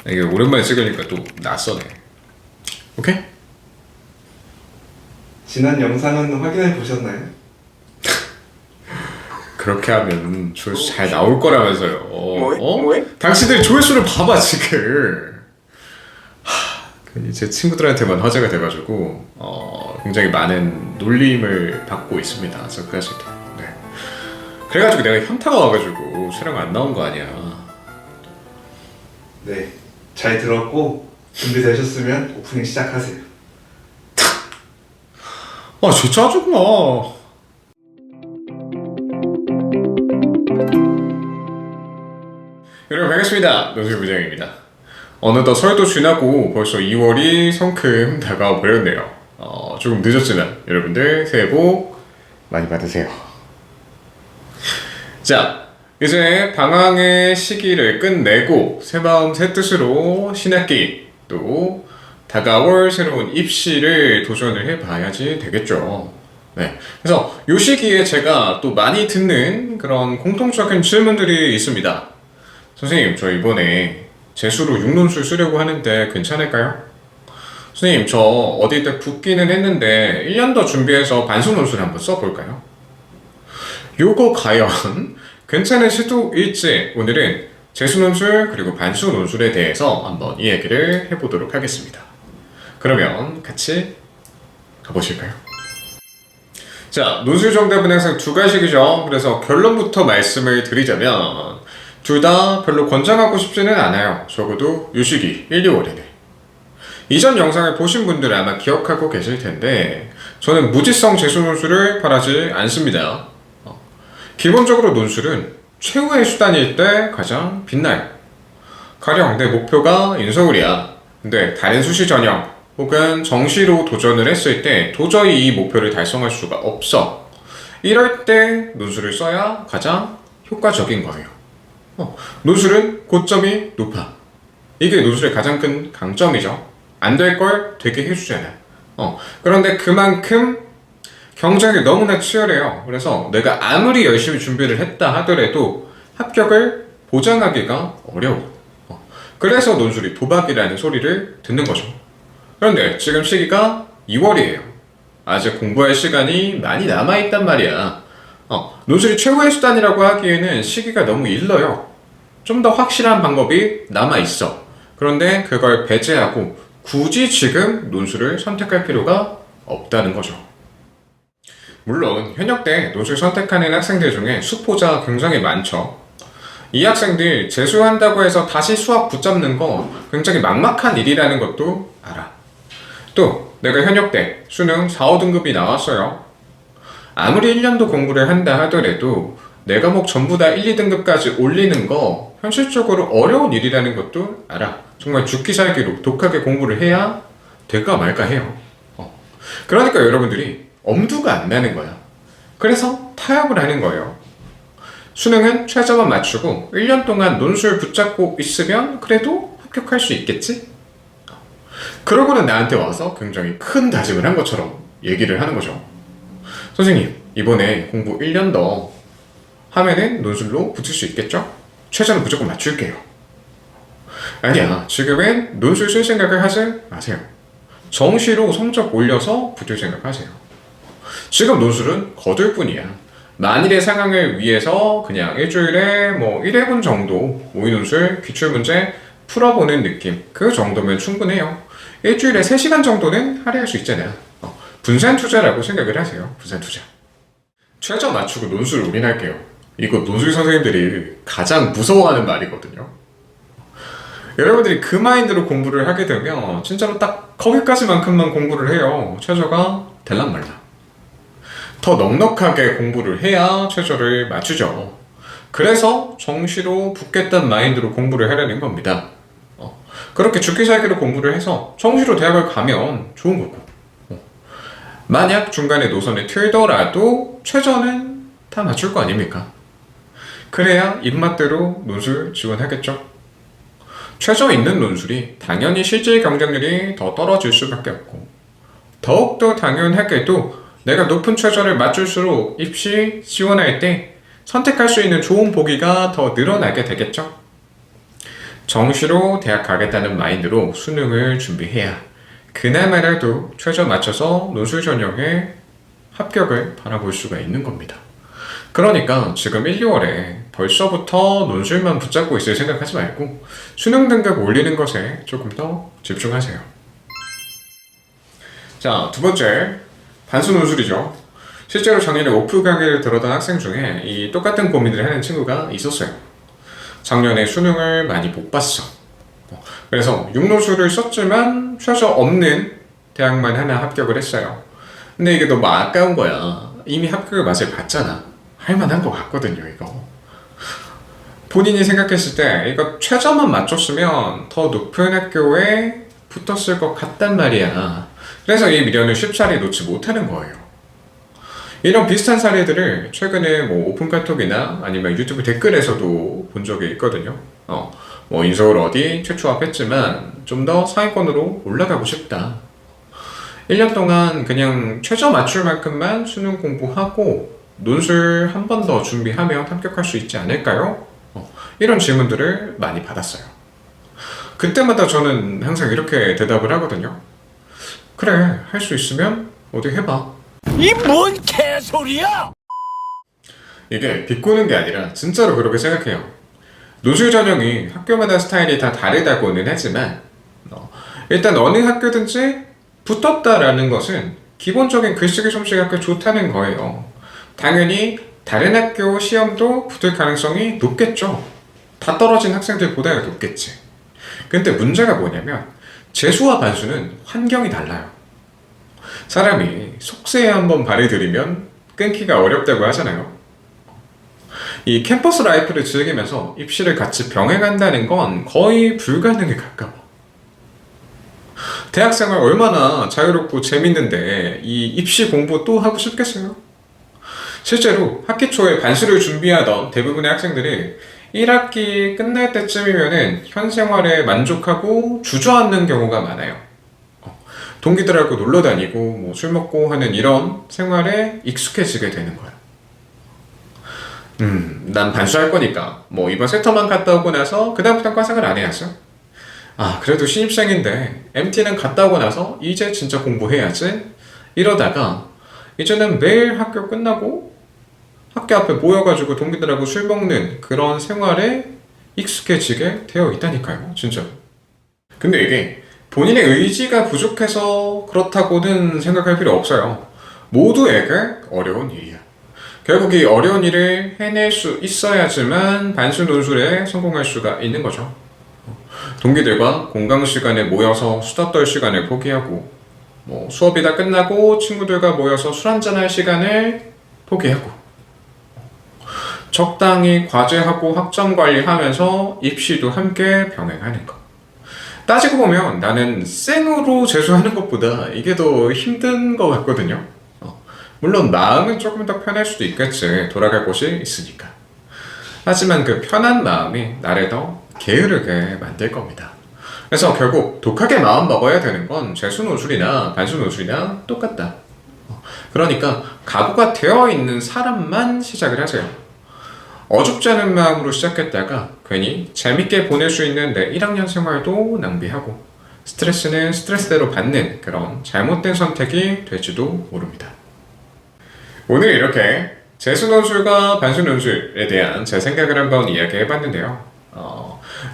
이게 오랜만에 찍으니까 또 낯서네. 오케이? 지난 영상은 확인해 보셨나요? 그렇게 하면 조회수 잘 나올 거라면서요. 뭐해? 당신들 조회수를 봐봐 지금. 괜히 제 친구들한테만 화제가 돼가지고 굉장히 많은 놀림을 받고 있습니다. 저까지도. 네. 그래가지고 내가 현타가 와가지고 촬영 안 나온 거 아니야. 네, 잘 들었고 준비되셨으면 오프닝 시작하세요. 아 진짜 짜증나. 여러분 반갑습니다. 노술부장입니다. 어느덧 설도 지나고 벌써 2월이 성큼 다가와 버렸네요. 조금 늦었지만 여러분들 새해 복 많이 받으세요. 자, 이제 방황의 시기를 끝내고 새마음 새뜻으로 신학기 또 다가올 새로운 입시를 도전을 해봐야지 되겠죠. 네. 그래서 이 시기에 제가 또 많이 듣는 그런 공통적인 질문들이 있습니다. 선생님, 저 이번에 재수로 6논술 쓰려고 하는데 괜찮을까요? 선생님, 저 어디다 붙기는 했는데 1년 더 준비해서 반수논술 한번 써볼까요? 요거 과연 괜찮은 시도일지 오늘은 재수논술 그리고 반수논술에 대해서 한번 이 얘기를 해보도록 하겠습니다. 그러면 같이 가보실까요? 자, 논술 정답은 항상 두 가지이죠. 그래서 결론부터 말씀을 드리자면 둘 다 별로 권장하고 싶지는 않아요. 적어도 이 시기 1, 2월에는. 이전 영상을 보신 분들은 아마 기억하고 계실 텐데 저는 무지성 재수 논술을 바라지 않습니다. 기본적으로 논술은 최후의 수단일 때 가장 빛나요. 가령 내 목표가 인서울이야. 근데 다른 수시 전형 혹은 정시로 도전을 했을 때 도저히 이 목표를 달성할 수가 없어. 이럴 때 논술을 써야 가장 효과적인 거예요. 논술은 고점이 높아. 이게 논술의 가장 큰 강점이죠. 안 될 걸 되게 해주잖아. 그런데 그만큼 경쟁이 너무나 치열해요. 그래서 내가 아무리 열심히 준비를 했다 하더라도 합격을 보장하기가 어려워. 그래서 논술이 도박이라는 소리를 듣는 거죠. 그런데 지금 시기가 2월이에요. 아직 공부할 시간이 많이 남아있단 말이야. 논술이 최고의 수단이라고 하기에는 시기가 너무 일러요. 좀 더 확실한 방법이 남아있어. 그런데 그걸 배제하고 굳이 지금 논술을 선택할 필요가 없다는 거죠. 물론 현역 때 논술 선택하는 학생들 중에 수포자 굉장히 많죠. 이 학생들 재수한다고 해서 다시 수학 붙잡는 거 굉장히 막막한 일이라는 것도 알아. 또 내가 현역 때 수능 4, 5등급이 나왔어요. 아무리 1년도 공부를 한다 하더라도 내 과목 전부 다 1, 2등급까지 올리는 거 현실적으로 어려운 일이라는 것도 알아. 정말 죽기 살기로 독하게 공부를 해야 될까 말까 해요. 그러니까 여러분들이 엄두가 안 나는 거야. 그래서 타협을 하는 거예요. 수능은 최저만 맞추고 1년 동안 논술 붙잡고 있으면 그래도 합격할 수 있겠지? 그러고는 나한테 와서 굉장히 큰 다짐을 한 것처럼 얘기를 하는 거죠. 선생님, 이번에 공부 1년 더 하면은 논술로 붙을 수 있겠죠? 최저는 무조건 맞출게요. 아니야, 지금은 논술 쓸 생각을 하지 마세요. 정시로 성적 올려서 붙을 생각하세요. 지금 논술은 거둘 뿐이야. 만일의 상황을 위해서 그냥 일주일에 1회분 정도 모의논술 기출문제 풀어보는 느낌, 그 정도면 충분해요. 일주일에 3시간 정도는 할애할 수 있잖아요. 분산투자라고 생각을 하세요. 분산투자. 최저 맞추고 논술 올인할게요. 이거 논술 선생님들이 가장 무서워하는 말이거든요. 여러분들이 그 마인드로 공부를 하게 되면 진짜로 딱 거기까지만큼만 공부를 해요. 최저가 될란 말이야. 더 넉넉하게 공부를 해야 최저를 맞추죠. 그래서 정시로 붙겠다는 마인드로 공부를 하려는 겁니다. 그렇게 죽기 살기로 공부를 해서 정시로 대학을 가면 좋은 거고, 만약 중간에 노선을 틀더라도 최저는 다 맞출 거 아닙니까? 그래야 입맛대로 논술 지원하겠죠. 최저 있는 논술이 당연히 실질 경쟁률이 더 떨어질 수밖에 없고, 더욱더 당연하게도 내가 높은 최저를 맞출수록 입시 지원할 때 선택할 수 있는 좋은 보기가 더 늘어나게 되겠죠. 정시로 대학 가겠다는 마인드로 수능을 준비해야 그날만이라도 최저 맞춰서 논술 전형에 합격을 바라볼 수가 있는 겁니다. 그러니까 지금 1, 2월에 벌써부터 논술만 붙잡고 있을 생각하지 말고 수능 등급 올리는 것에 조금 더 집중하세요. 자, 두 번째, 반수 논술이죠. 실제로 작년에 오프 강의를 들었던 학생 중에 이 똑같은 고민을 하는 친구가 있었어요. 작년에 수능을 많이 못 봤어. 그래서 6노술을 썼지만 최저 없는 대학만 하나 합격을 했어요. 근데 이게 너무 아까운 거야. 이미 합격을 맛을 봤잖아. 할만한 것 같거든요, 이거. 본인이 생각했을 때 이거 최저만 맞췄으면 더 높은 학교에 붙었을 것 같단 말이야. 그래서 이 미련을 쉽사리 놓지 못하는 거예요. 이런 비슷한 사례들을 최근에 뭐 오픈카톡이나 아니면 유튜브 댓글에서도 본 적이 있거든요. 뭐 인서울 어디 최초합했지만 좀 더 상위권으로 올라가고 싶다. 1년 동안 그냥 최저 맞출 만큼만 수능 공부하고 논술 한 번 더 준비하면 합격할 수 있지 않을까요? 이런 질문들을 많이 받았어요. 그때마다 저는 항상 이렇게 대답을 하거든요. 그래, 할 수 있으면 어디 해봐. 이 뭔 개소리야! 이게 비꼬는 게 아니라 진짜로 그렇게 생각해요. 논술 전형이 학교마다 스타일이 다 다르다고는 하지만 일단 어느 학교든지 붙었다라는 것은 기본적인 글쓰기 솜씨가 꽤 좋다는 거예요. 당연히 다른 학교 시험도 붙을 가능성이 높겠죠. 다 떨어진 학생들보다 높겠지. 근데 문제가 뭐냐면 재수와 반수는 환경이 달라요. 사람이 속세에 한번 발을 들이면 끊기가 어렵다고 하잖아요. 이 캠퍼스 라이프를 즐기면서 입시를 같이 병행한다는 건 거의 불가능에 가까워. 대학생활 얼마나 자유롭고 재밌는데 이 입시 공부 또 하고 싶겠어요? 실제로 학기 초에 반수를 준비하던 대부분의 학생들이 1학기 끝날 때쯤이면은 현 생활에 만족하고 주저앉는 경우가 많아요. 동기들하고 놀러 다니고 뭐 술 먹고 하는 이런 생활에 익숙해지게 되는 거야. 난 반수할 거니까 뭐 이번 세터만 갔다 오고 나서 그 다음부터는 과생을 안 해야죠. 그래도 신입생인데 MT는 갔다 오고 나서 이제 진짜 공부해야지. 이러다가 이제는 매일 학교 끝나고 학교 앞에 모여가지고 동기들하고 술 먹는 그런 생활에 익숙해지게 되어 있다니까요, 진짜. 근데 이게 본인의 의지가 부족해서 그렇다고는 생각할 필요 없어요. 모두에게 어려운 일이야. 결국 이 어려운 일을 해낼 수 있어야지만 반수 논술에 성공할 수가 있는 거죠. 동기들과 공강 시간에 모여서 수다 떨 시간을 포기하고 뭐 수업이 다 끝나고 친구들과 모여서 술 한잔할 시간을 포기하고 적당히 과제하고 학점 관리하면서 입시도 함께 병행하는 것. 따지고 보면 나는 생으로 재수하는 것보다 이게 더 힘든 것 같거든요. 물론 마음은 조금 더 편할 수도 있겠지. 돌아갈 곳이 있으니까. 하지만 그 편한 마음이 나를 더 게으르게 만들 겁니다. 그래서 결국 독하게 마음 먹어야 되는 건 재수 논술이나 반수 논술이나 똑같다. 그러니까 각오가 되어 있는 사람만 시작을 하세요. 어줍지 않은 마음으로 시작했다가 괜히 재밌게 보낼 수 있는 내 1학년 생활도 낭비하고 스트레스는 스트레스대로 받는 그런 잘못된 선택이 될지도 모릅니다. 오늘 이렇게 재수 논술과 반수 논술에 대한 제 생각을 한번 이야기해봤는데요.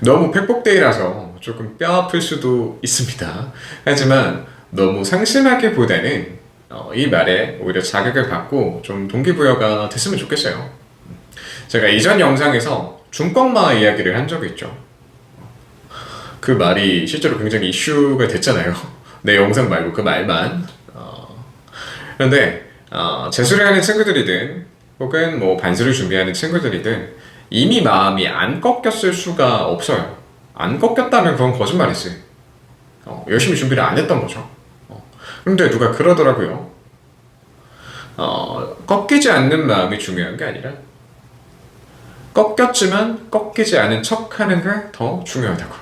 너무 팩폭데이라서 조금 뼈 아플 수도 있습니다. 하지만 너무 상심하기보다는 이 말에 오히려 자극을 받고 좀 동기부여가 됐으면 좋겠어요. 제가 이전 영상에서 중꺾마 이야기를 한 적이 있죠. 그 말이 실제로 굉장히 이슈가 됐잖아요. 내 영상 말고 그 말만. 그런데 재수를 하는 친구들이든 혹은 뭐 반수를 준비하는 친구들이든 이미 마음이 안 꺾였을 수가 없어요. 안 꺾였다면 그건 거짓말이지. 열심히 준비를 안 했던 거죠. 근데 누가 그러더라고요. 꺾이지 않는 마음이 중요한 게 아니라 꺾였지만 꺾이지 않은 척 하는 게 더 중요하다고.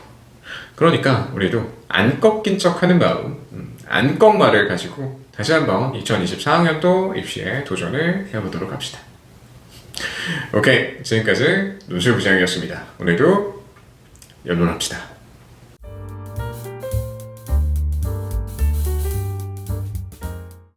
그러니까 우리도 안 꺾인 척 하는 마음, 안꺾마를 가지고 다시 한번 2024학년도 입시에 도전을 해보도록 합시다. 오케이, 지금까지 논술부장이었습니다. 오늘도 연론합시다.